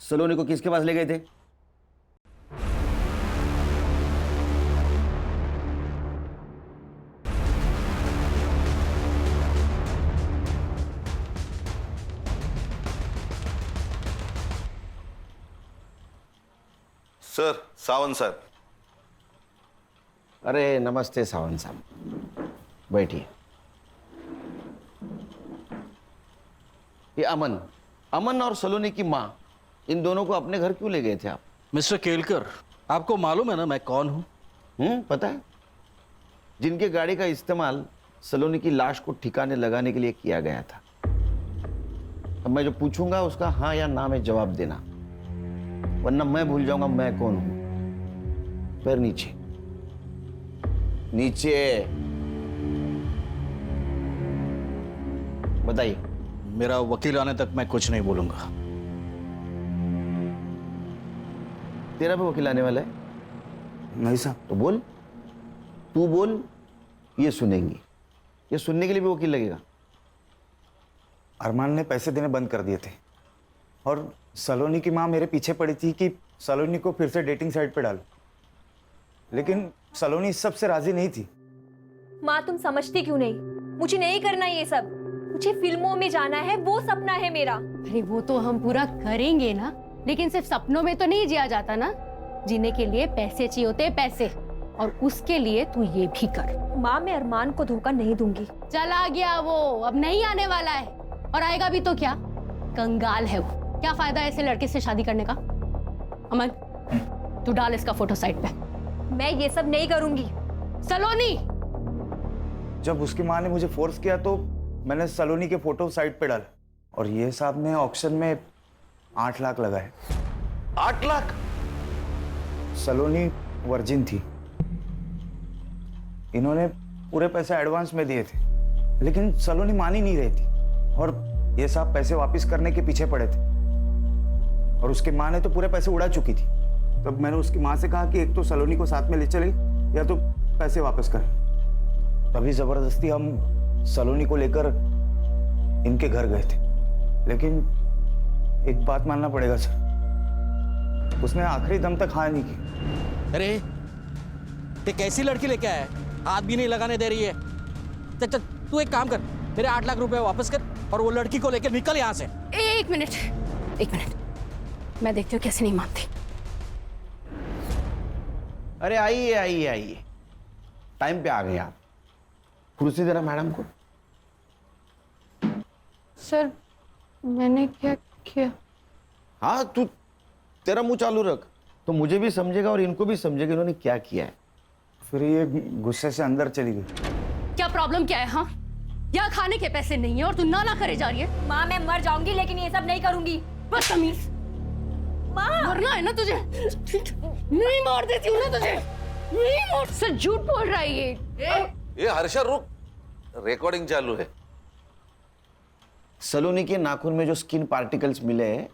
सलोनी को किसके पास ले गए थे? Sir, Sawant sir. अरे नमस्ते सावंत साहब, बैठिए। ये अमन और सलोनी की माँ, इन दोनों को अपने घर क्यों ले गए थे आप? मिस्टर केलकर, आपको मालूम है ना मैं कौन हूँ? पता है। जिनके गाड़ी का इस्तेमाल सलोनी की लाश को ठिकाने लगाने के लिए किया गया था। अब मैं जो पूछूंगा उसका हाँ या ना में जवाब देना, वरना मैं भूल जाऊंगा मैं कौन हूं। पैर नीचे, नीचे। बताइए। मेरा वकील आने तक मैं कुछ नहीं बोलूंगा। तेरा भी वकील आने वाला है? नहीं साहब। तो बोल, तू बोल, ये सुनेंगी। ये सुनने के लिए भी वकील लगेगा? अरमान ने पैसे देने बंद कर दिए थे और सलोनी की माँ मेरे पीछे पड़ी थी कि सलोनी को फिर से डेटिंग साइट पे डालो, लेकिन सलोनी इस सब से राजी नहीं थी। माँ, तुम समझती क्यों नहीं? मुझे नहीं करना ये सब। मुझे फिल्मों में जाना है, वो सपना है मेरा। अरे वो तो हम पूरा करेंगे ना, लेकिन सिर्फ सपनों में तो नहीं जिया जाता ना। जीने के लिए पैसे चाहिए होते हैं, पैसे। और उसके लिए तू ये भी कर। माँ, मैं अरमान को धोखा नहीं दूंगी। चला गया वो, अब नहीं आने वाला है। और आएगा भी तो क्या, कंगाल है वो। क्या फायदा है ऐसे लड़के से शादी करने का? अमन, तू डाल इसका फोटो साइट पे। मैं ये सब नहीं करूंगी। सलोनी, जब उसकी माँ ने मुझे फोर्स किया तो मैंने सलोनी के फोटो साइट पे डाला और ये साहब ने ऑक्शन में 8 लाख लगाए। 8 लाख? सलोनी वर्जिन थी। इन्होंने पूरे पैसे एडवांस में दिए थे, लेकिन सलोनी मान ही नहीं रही थी और ये साहब पैसे वापस करने के पीछे पड़े थे। और उसकी माँ ने तो पूरे पैसे उड़ा चुकी थी। तब मैंने उसकी माँ से कहा कि एक तो सलोनी को साथ में ले चले या तो पैसे वापस कर। तभी जबरदस्ती हम सलोनी को लेकर इनके घर गए थे, लेकिन एक बात मानना पड़ेगा सर, उसने आखिरी दम तक हाँ नहीं की। अरे ते कैसी लड़की लेके आया है, हाथ भी नहीं लगाने दे रही है। चल तू एक काम कर, मेरे 8 लाख रुपए वापस कर और वो लड़की को लेकर निकल यहाँ से। एक मिनट, मैं देखती हूँ कैसे नहीं मानती। अरे आइए आइए आइए, टाइम पे आ गए आप। कुर्सी देना मैडम को। सर, मैंने क्या किया? हाँ, तू तेरा मुंह चालू रख, तो मुझे भी समझेगा और इनको भी समझेगा इन्होंने क्या किया है। फिर ये गुस्से से अंदर चली गई। क्या प्रॉब्लम क्या है? हाँ, यहाँ खाने के पैसे नहीं है और तू ना करे जा रही है। माँ, मैं मर जाऊंगी लेकिन ये सब नहीं करूंगी। बदतमीज। माँ, मरना है ना तुझे? नहीं मार देती हूँ ना तुझे। नहीं मार। सर झूठ बोल रहा है ये हर्षा रुक, रिकॉर्डिंग चालू है। सलोनी के नाखून में जो स्किन पार्टिकल्स मिले हैं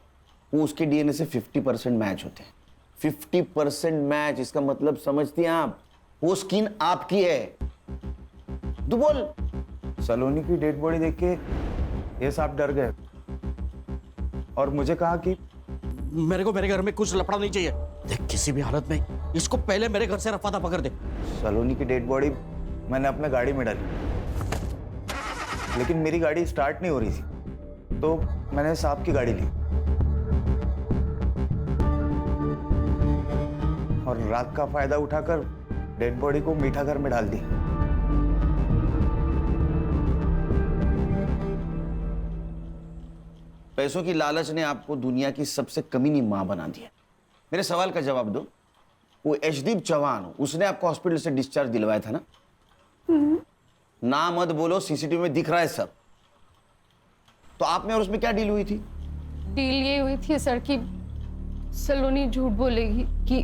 वो उसके डीएनए से 50% मैच होते हैं। 50% मैच, इसका मतलब समझती हैं आप? वो स्किन आपकी है। तू बोल। सलोनी की डेड बॉडी देख के ये साहब डर गए और मुझे कहा कि मेरे को मेरे घर में कुछ लफड़ा नहीं चाहिए। देख, किसी भी हालत में इसको पहले मेरे घर से रफा दफा कर दे। सलोनी की डेड बॉडी मैंने अपने गाड़ी में डाली, लेकिन मेरी गाड़ी स्टार्ट नहीं हो रही थी, तो मैंने साहब की गाड़ी ली और रात का फायदा उठाकर डेड बॉडी को मीठा घर में डाल दिया। पैसों की लालच ने आपको दुनिया की सबसे कमीनी मां बना दिया। मेरे सवाल का जवाब दो, वो यशदीप चौहान, उसने आपको हॉस्पिटल से डिस्चार्ज दिलवाया था ना? ना मत बोलो, सीसीटीवी में दिख रहा है सब। तो आप में और उसमें क्या डील हुई थी? डील ये हुई थी सर कि सलोनी झूठ बोलेगी कि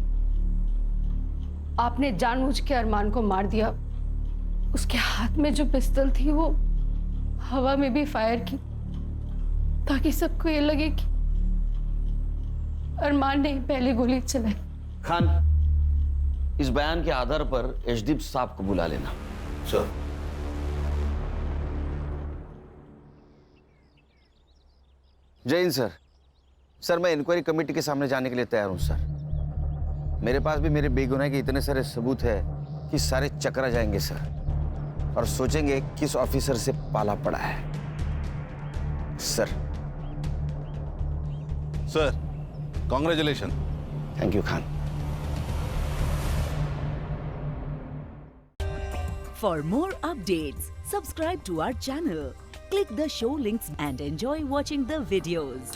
आपने जानबूझ के अरमान को मार दिया। उसके हाथ में जो पिस्तौल थी वो हवा में भी फायर की, ताकि सबको ये लगे कि अरमान ने पहली गोली चलाई। खान, इस बयान के आधार पर यशदीप साहब को बुला लेना। सर। जय हिंद सर। सर, मैं इंक्वायरी कमेटी के सामने जाने के लिए तैयार हूं सर। मेरे पास भी मेरे बेगुनाही के इतने सारे सबूत है कि सारे चकरा जाएंगे सर, और सोचेंगे किस ऑफिसर से पाला पड़ा है। Sir. Sir, congratulation. Thank you Khan. For more updates, subscribe to our channel, click the show links and enjoy watching the videos.